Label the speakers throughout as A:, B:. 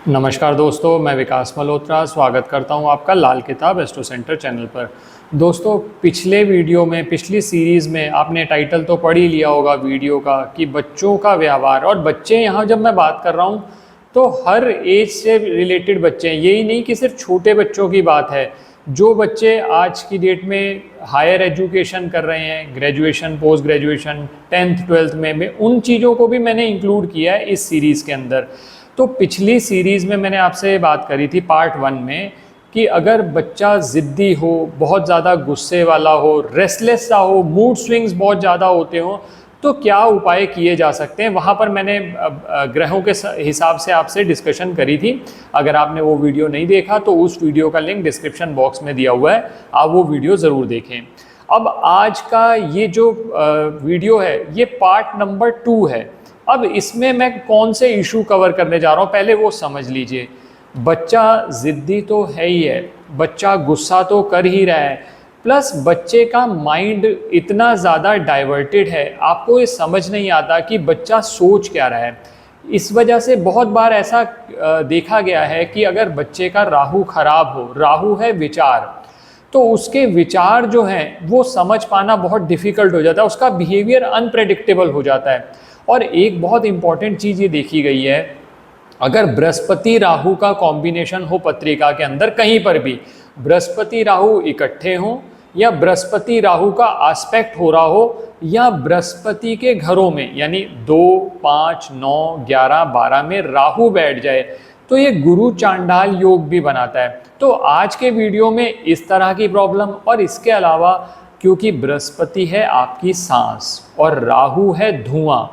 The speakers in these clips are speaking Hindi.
A: नमस्कार दोस्तों, मैं विकास मल्होत्रा स्वागत करता हूं आपका लाल किताब एस्ट्रो सेंटर चैनल पर। दोस्तों, पिछले वीडियो में, पिछली सीरीज़ में आपने टाइटल तो पढ़ ही लिया होगा वीडियो का कि बच्चों का व्यवहार। और बच्चे यहाँ जब मैं बात कर रहा हूँ तो हर एज से रिलेटेड बच्चे हैं, यही नहीं कि सिर्फ छोटे बच्चों की बात है। जो बच्चे आज की डेट में हायर एजुकेशन कर रहे हैं, graduation, post graduation, 10th 12th में उन चीज़ों को भी मैंने इंक्लूड किया है इस सीरीज़ के अंदर। तो पिछली सीरीज़ में मैंने आपसे बात करी थी पार्ट 1 में कि अगर बच्चा ज़िद्दी हो, बहुत ज़्यादा गुस्से वाला हो, रेस्टलेस सा हो, मूड स्विंग्स बहुत ज़्यादा होते हो, तो क्या उपाय किए जा सकते हैं। वहाँ पर मैंने ग्रहों के हिसाब से आपसे डिस्कशन करी थी। अगर आपने वो वीडियो नहीं देखा तो उस वीडियो का लिंक डिस्क्रिप्शन बॉक्स में दिया हुआ है, आप वो वीडियो ज़रूर देखें। अब आज का ये जो वीडियो है ये पार्ट नंबर 2 है। अब इसमें मैं कौन से इशू कवर करने जा रहा हूँ पहले वो समझ लीजिए। बच्चा ज़िद्दी तो है ही है, बच्चा गुस्सा तो कर ही रहा है, प्लस बच्चे का माइंड इतना ज़्यादा डाइवर्टेड है, आपको ये समझ नहीं आता कि बच्चा सोच क्या रहा है। इस वजह से बहुत बार ऐसा देखा गया है कि अगर बच्चे का राहु खराब हो, राहु है विचार, तो उसके विचार जो हैं वो समझ पाना बहुत डिफ़िकल्ट हो जाता है, उसका बिहेवियर अनप्रेडिक्टेबल हो जाता है। और एक बहुत इंपॉर्टेंट चीज़ ये देखी गई है, अगर बृहस्पति राहु का कॉम्बिनेशन हो पत्रिका के अंदर, कहीं पर भी बृहस्पति राहु इकट्ठे हों या बृहस्पति राहु का आस्पेक्ट हो रहा हो या बृहस्पति के घरों में यानी 2, 5, 9, 11, 12 में राहु बैठ जाए तो ये गुरु चांडाल योग भी बनाता है। तो आज के वीडियो में इस तरह की प्रॉब्लम, और इसके अलावा क्योंकि बृहस्पति है आपकी सांस और राहु है धुआं,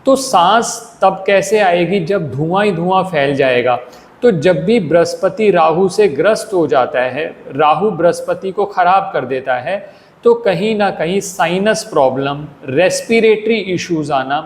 A: तो सांस तब कैसे आएगी जब धुआं ही धुआं फैल जाएगा। तो जब भी बृहस्पति राहु से ग्रस्त हो जाता है, राहु बृहस्पति को खराब कर देता है, तो कहीं ना कहीं साइनस प्रॉब्लम, रेस्पिरेटरी इश्यूज आना,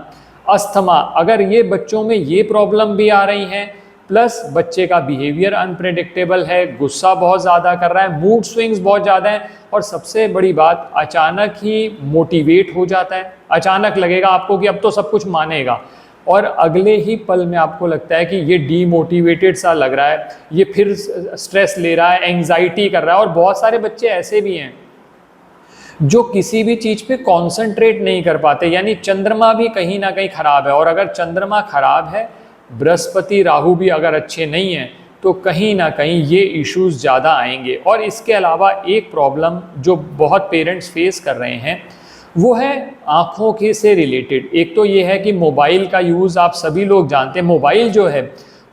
A: अस्थमा, अगर ये बच्चों में ये प्रॉब्लम भी आ रही हैं, प्लस बच्चे का बिहेवियर अनप्रेडिक्टेबल है, गुस्सा बहुत ज़्यादा कर रहा है, मूड स्विंग्स बहुत ज़्यादा हैं, और सबसे बड़ी बात अचानक ही मोटिवेट हो जाता है, अचानक लगेगा आपको कि अब तो सब कुछ मानेगा, और अगले ही पल में आपको लगता है कि ये डीमोटिवेटेड सा लग रहा है, ये फिर स्ट्रेस ले रहा है, एंग्जाइटी कर रहा है। और बहुत सारे बच्चे ऐसे भी हैं जो किसी भी चीज़ पे कॉन्सेंट्रेट नहीं कर पाते, यानी चंद्रमा भी कहीं ना कहीं खराब है, और अगर चंद्रमा खराब है, बृहस्पति राहु भी अगर अच्छे नहीं हैं, तो कहीं ना कहीं ये इश्यूज ज़्यादा आएंगे। और इसके अलावा एक प्रॉब्लम जो बहुत पेरेंट्स फेस कर रहे हैं वो है आँखों के से रिलेटेड। एक तो ये है कि मोबाइल का यूज़ आप सभी लोग जानते हैं, मोबाइल जो है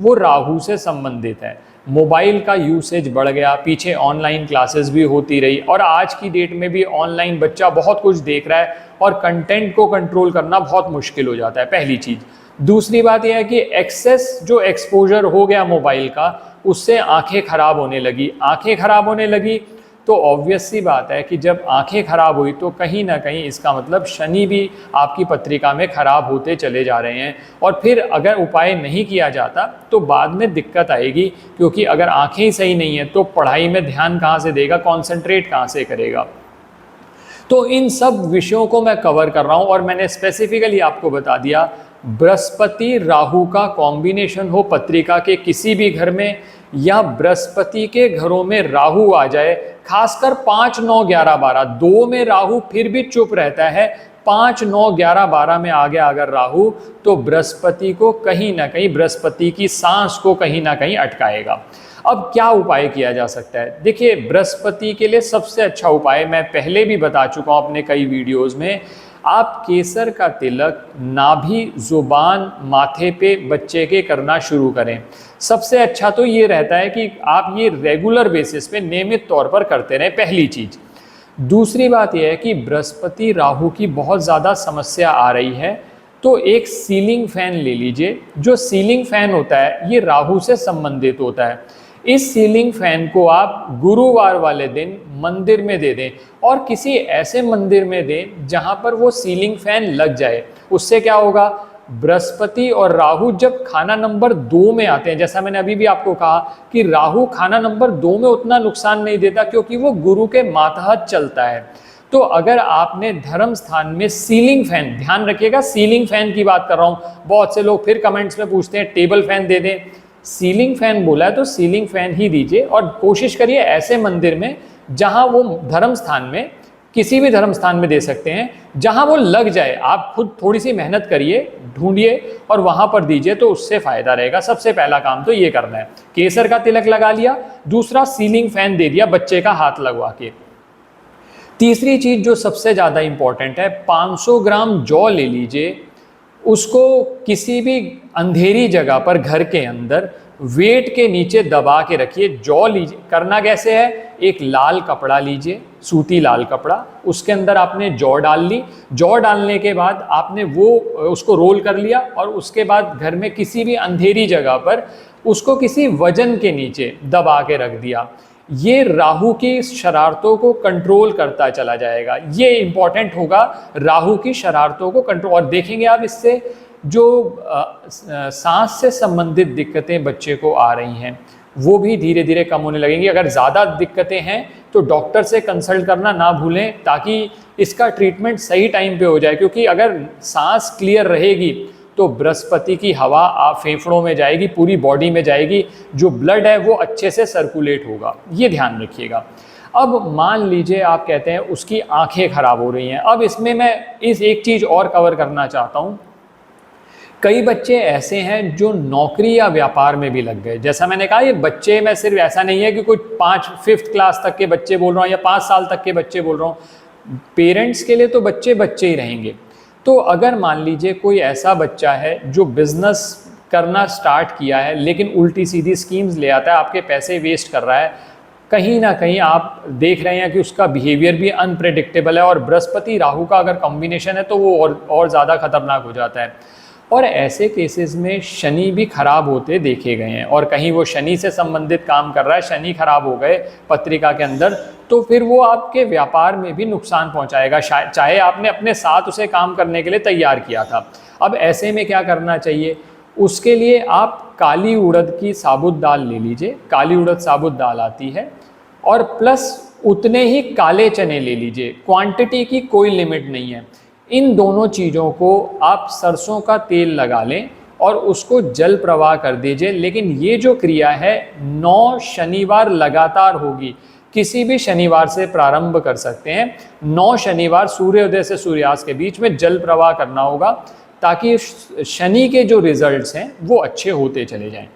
A: वो राहु से संबंधित है। मोबाइल का यूसेज बढ़ गया, पीछे ऑनलाइन क्लासेस भी होती रही, और आज की डेट में भी ऑनलाइन बच्चा बहुत कुछ देख रहा है और कंटेंट को कंट्रोल करना बहुत मुश्किल हो जाता है, पहली चीज़। दूसरी बात यह है कि एक्सेस जो एक्सपोजर हो गया मोबाइल का, उससे आंखें खराब होने लगी। आंखें खराब होने लगी तो ऑब्वियस सी बात है कि जब आंखें खराब हुई तो कहीं ना कहीं इसका मतलब शनि भी आपकी पत्रिका में खराब होते चले जा रहे हैं, और फिर अगर उपाय नहीं किया जाता तो बाद में दिक्कत आएगी, क्योंकि अगर आंखें ही सही नहीं है तो पढ़ाई में ध्यान कहाँ से देगा, कॉन्सेंट्रेट कहाँ से करेगा। तो इन सब विषयों को मैं कवर कर रहा हूँ, और मैंने स्पेसिफिकली आपको बता दिया बृहस्पति राहु का कॉम्बिनेशन हो पत्रिका के किसी भी घर में, या बृहस्पति के घरों में राहु आ जाए, खासकर 5, 9, 11, 12, 2 में राहु फिर भी चुप रहता है, 5, 9, 11, 12 में आ गया अगर राहु, तो बृहस्पति को कहीं ना कहीं, बृहस्पति की सांस को कहीं ना कहीं अटकाएगा। अब क्या उपाय किया जा सकता है? देखिए, बृहस्पति के लिए सबसे अच्छा उपाय मैं पहले भी बता चुका हूँ अपने कई वीडियोज़ में, आप केसर का तिलक नाभि, जुबान, माथे पे बच्चे के करना शुरू करें। सबसे अच्छा तो ये रहता है कि आप ये रेगुलर बेसिस पे नियमित तौर पर करते रहें, पहली चीज़। दूसरी बात यह है कि बृहस्पति राहु की बहुत ज़्यादा समस्या आ रही है, तो एक सीलिंग फैन ले लीजिए। जो सीलिंग फैन होता है ये राहु से संबंधित होता है। इस सीलिंग फैन को आप गुरुवार वाले दिन मंदिर में दे दें, और किसी ऐसे मंदिर में दें जहां पर वो सीलिंग फैन लग जाए। उससे क्या होगा, बृहस्पति और राहु जब खाना नंबर 2 में आते हैं, जैसा मैंने अभी भी आपको कहा कि राहु खाना नंबर 2 में उतना नुकसान नहीं देता क्योंकि वो गुरु के मातहत चलता है। तो अगर आपने धर्म स्थान में सीलिंग फैन, ध्यान रखिएगा सीलिंग फैन की बात कर रहा हूँ, बहुत से लोग फिर कमेंट्स में पूछते हैं टेबल फैन दे दें, सीलिंग फैन बोला है तो सीलिंग फैन ही दीजिए, और कोशिश करिए ऐसे मंदिर में जहां वो धर्म स्थान में, किसी भी धर्म स्थान में दे सकते हैं जहां वो लग जाए। आप खुद थोड़ी सी मेहनत करिए, ढूंढिए और वहां पर दीजिए, तो उससे फायदा रहेगा। सबसे पहला काम तो ये करना है। केसर का तिलक लगा लिया, दूसरा सीलिंग फैन दे दिया बच्चे का हाथ लगवा के। तीसरी चीज जो सबसे ज्यादा इंपॉर्टेंट है, 500 ग्राम जौ ले लीजिए, उसको किसी भी अंधेरी जगह पर घर के अंदर वेट के नीचे दबा के रखिए। जौ लीजिए, करना कैसे है, एक लाल कपड़ा लीजिए, सूती लाल कपड़ा, उसके अंदर आपने जौ डाल ली। जौ डालने के बाद आपने वो उसको रोल कर लिया, और उसके बाद घर में किसी भी अंधेरी जगह पर उसको किसी वजन के नीचे दबा के रख दिया। ये राहु की शरारतों को कंट्रोल करता चला जाएगा। ये इंपॉर्टेंट होगा, राहु की शरारतों को कंट्रोल। और देखेंगे आप, इससे जो सांस से संबंधित दिक्कतें बच्चे को आ रही हैं वो भी धीरे धीरे कम होने लगेंगी। अगर ज़्यादा दिक्कतें हैं तो डॉक्टर से कंसल्ट करना ना भूलें, ताकि इसका ट्रीटमेंट सही टाइम पे हो जाए। क्योंकि अगर सांस क्लियर रहेगी तो बृहस्पति की हवा आप फेफड़ों में जाएगी, पूरी बॉडी में जाएगी, जो ब्लड है वो अच्छे से सर्कुलेट होगा। ये ध्यान रखिएगा। अब मान लीजिए आप कहते हैं उसकी आंखें खराब हो रही हैं। अब इसमें मैं एक चीज़ और कवर करना चाहता हूँ। कई बच्चे ऐसे हैं जो नौकरी या व्यापार में भी लग गए। जैसा मैंने कहा, ये बच्चे में सिर्फ ऐसा नहीं है कि कोई 5th क्लास तक के बच्चे बोल रहा हूँ या 5 साल तक के बच्चे बोल रहा हूँ। पेरेंट्स के लिए तो बच्चे बच्चे ही रहेंगे। तो अगर मान लीजिए कोई ऐसा बच्चा है जो बिजनेस करना स्टार्ट किया है लेकिन उल्टी सीधी स्कीम्स ले आता है, आपके पैसे वेस्ट कर रहा है, कहीं ना कहीं आप देख रहे हैं कि उसका बिहेवियर भी अनप्रेडिक्टेबल है, और बृहस्पति राहु का अगर कॉम्बिनेशन है तो वो और ज़्यादा खतरनाक हो जाता है। और ऐसे केसेस में शनि भी खराब होते देखे गए हैं, और कहीं वो शनि से संबंधित काम कर रहा है, शनि खराब हो गए पत्रिका के अंदर, तो फिर वो आपके व्यापार में भी नुकसान पहुंचाएगा, चाहे आपने अपने साथ उसे काम करने के लिए तैयार किया था। अब ऐसे में क्या करना चाहिए, उसके लिए आप काली उड़द की साबुत दाल ले लीजिए। काली उड़द साबुत दाल आती है, और प्लस उतने ही काले चने ले लीजिए। क्वांटिटी की कोई लिमिट नहीं है। इन दोनों चीज़ों को आप सरसों का तेल लगा लें और उसको जल प्रवाह कर दीजिए। लेकिन ये जो क्रिया है 9 शनिवार लगातार होगी। किसी भी शनिवार से प्रारंभ कर सकते हैं। 9 शनिवार सूर्योदय से सूर्यास्त के बीच में जल प्रवाह करना होगा, ताकि शनि के जो रिजल्ट्स हैं वो अच्छे होते चले जाएं।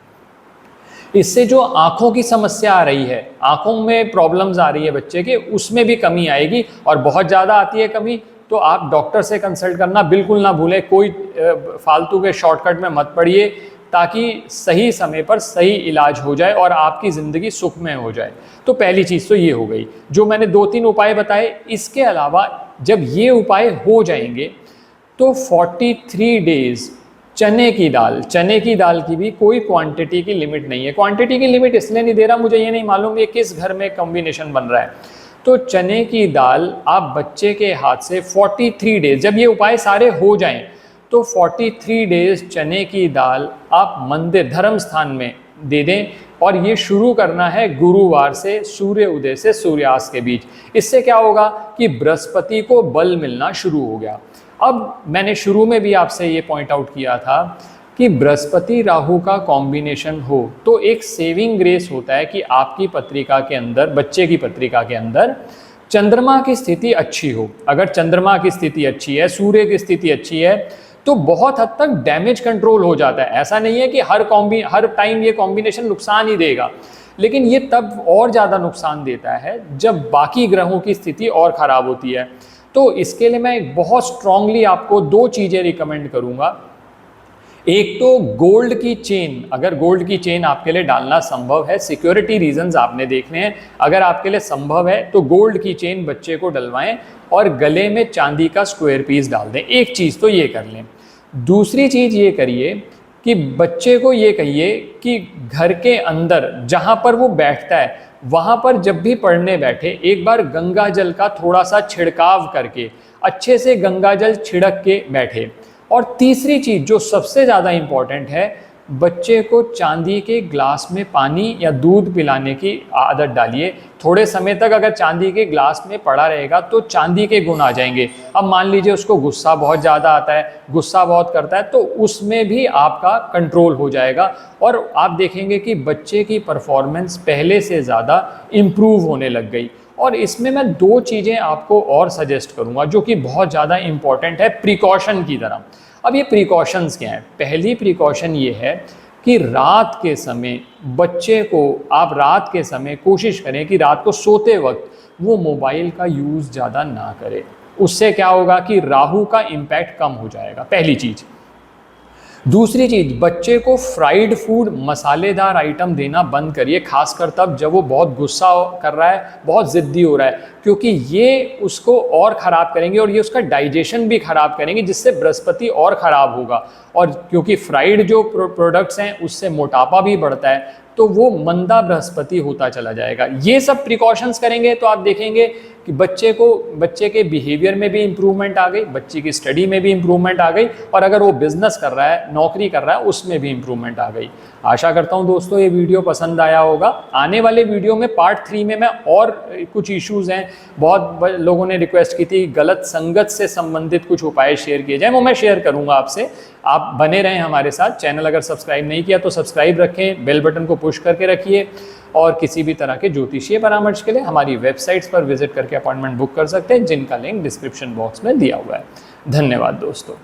A: इससे जो आँखों की समस्या आ रही है, आँखों में प्रॉब्लम्स आ रही है बच्चे के, उसमें भी कमी आएगी। और बहुत ज़्यादा आती है कमी तो आप डॉक्टर से कंसल्ट करना बिल्कुल ना भूलें। कोई फालतू के शॉर्टकट में मत पड़िए, ताकि सही समय पर सही इलाज हो जाए और आपकी ज़िंदगी सुखमय हो जाए। तो पहली चीज़ तो ये हो गई, जो मैंने 2-3 उपाय बताए। इसके अलावा जब ये उपाय हो जाएंगे तो 43 डेज़ चने की दाल की भी कोई क्वांटिटी की लिमिट नहीं है। क्वांटिटी की लिमिट इसलिए नहीं दे रहा, मुझे ये नहीं मालूम ये किस घर में कॉम्बिनेशन बन रहा है। तो चने की दाल आप बच्चे के हाथ से 43 डेज, जब ये उपाय सारे हो जाएं तो 43 डेज चने की दाल आप मंदिर धर्म स्थान में दे दें। और ये शुरू करना है गुरुवार से सूर्य उदय से सूर्यास्त के बीच। इससे क्या होगा कि बृहस्पति को बल मिलना शुरू हो गया। अब मैंने शुरू में भी आपसे ये पॉइंट आउट किया था कि बृहस्पति राहु का कॉम्बिनेशन हो तो एक सेविंग ग्रेस होता है कि आपकी पत्रिका के अंदर, बच्चे की पत्रिका के अंदर चंद्रमा की स्थिति अच्छी हो। अगर चंद्रमा की स्थिति अच्छी है, सूर्य की स्थिति अच्छी है, तो बहुत हद तक डैमेज कंट्रोल हो जाता है। ऐसा नहीं है कि हर टाइम ये कॉम्बिनेशन नुकसान ही देगा, लेकिन ये तब और ज़्यादा नुकसान देता है जब बाकी ग्रहों की स्थिति और ख़राब होती है। तो इसके लिए मैं बहुत स्ट्रांगली आपको 2 चीज़ें रिकमेंड करूँगा। एक तो गोल्ड की चेन, अगर गोल्ड की चेन आपके लिए डालना संभव है, सिक्योरिटी रीजंस आपने देखने हैं, अगर आपके लिए संभव है तो गोल्ड की चेन बच्चे को डलवाएं और गले में चांदी का स्क्वायर पीस डाल दें। एक चीज़ तो ये कर लें। दूसरी चीज़ ये करिए कि बच्चे को ये कहिए कि घर के अंदर जहाँ पर वो बैठता है वहाँ पर जब भी पढ़ने बैठे एक बार गंगा जल का थोड़ा सा छिड़काव करके अच्छे से गंगा जल छिड़क के बैठे। और तीसरी चीज़ जो सबसे ज़्यादा इम्पॉर्टेंट है, बच्चे को चांदी के ग्लास में पानी या दूध पिलाने की आदत डालिए। थोड़े समय तक अगर चांदी के ग्लास में पड़ा रहेगा तो चांदी के गुण आ जाएंगे। अब मान लीजिए उसको गुस्सा बहुत ज़्यादा आता है, गुस्सा बहुत करता है, तो उसमें भी आपका कंट्रोल हो जाएगा और आप देखेंगे कि बच्चे की परफॉर्मेंस पहले से ज़्यादा इम्प्रूव होने लग गई। और इसमें मैं 2 चीज़ें आपको और सजेस्ट करूँगा जो कि बहुत ज़्यादा इम्पॉर्टेंट है प्रिकॉशन की तरह। अब ये प्रिकॉशंस क्या हैं? पहली प्रिकॉशन ये है कि रात के समय बच्चे को आप रात के समय कोशिश करें कि रात को सोते वक्त वो मोबाइल का यूज़ ज़्यादा ना करे। उससे क्या होगा कि राहु का इम्पैक्ट कम हो जाएगा, पहली चीज़। दूसरी चीज़, बच्चे को फ्राइड फूड, मसालेदार आइटम देना बंद करिए, खासकर तब जब वो बहुत गुस्सा कर रहा है, बहुत ज़िद्दी हो रहा है, क्योंकि ये उसको और ख़राब करेंगे और ये उसका डाइजेशन भी ख़राब करेंगे, जिससे बृहस्पति और ख़राब होगा। और क्योंकि फ्राइड जो प्रोडक्ट्स हैं उससे मोटापा भी बढ़ता है, तो वो मंदा बृहस्पति होता चला जाएगा। ये सब प्रिकॉशंस करेंगे तो आप देखेंगे कि बच्चे के बिहेवियर में भी इम्प्रूवमेंट आ गई, बच्चे की स्टडी में भी इम्प्रूवमेंट आ गई, और अगर वो बिजनेस कर रहा है, नौकरी कर रहा है, उसमें भी इम्प्रूवमेंट आ गई। आशा करता हूँ दोस्तों ये वीडियो पसंद आया होगा। आने वाले वीडियो में पार्ट 3 में मैं और कुछ इश्यूज़ हैं, बहुत लोगों ने रिक्वेस्ट की थी गलत संगत से संबंधित कुछ उपाय शेयर किए जाएँ, वो मैं शेयर करूँगा आपसे। आप बने रहें हमारे साथ। चैनल अगर सब्सक्राइब नहीं किया तो सब्सक्राइब रखें, बेल बटन को पुश करके रखिए, और किसी भी तरह के ज्योतिषीय परामर्श के लिए हमारी वेबसाइट्स पर विजिट करके अपॉइंटमेंट बुक कर सकते हैं, जिनका लिंक डिस्क्रिप्शन बॉक्स में दिया हुआ है। धन्यवाद दोस्तों।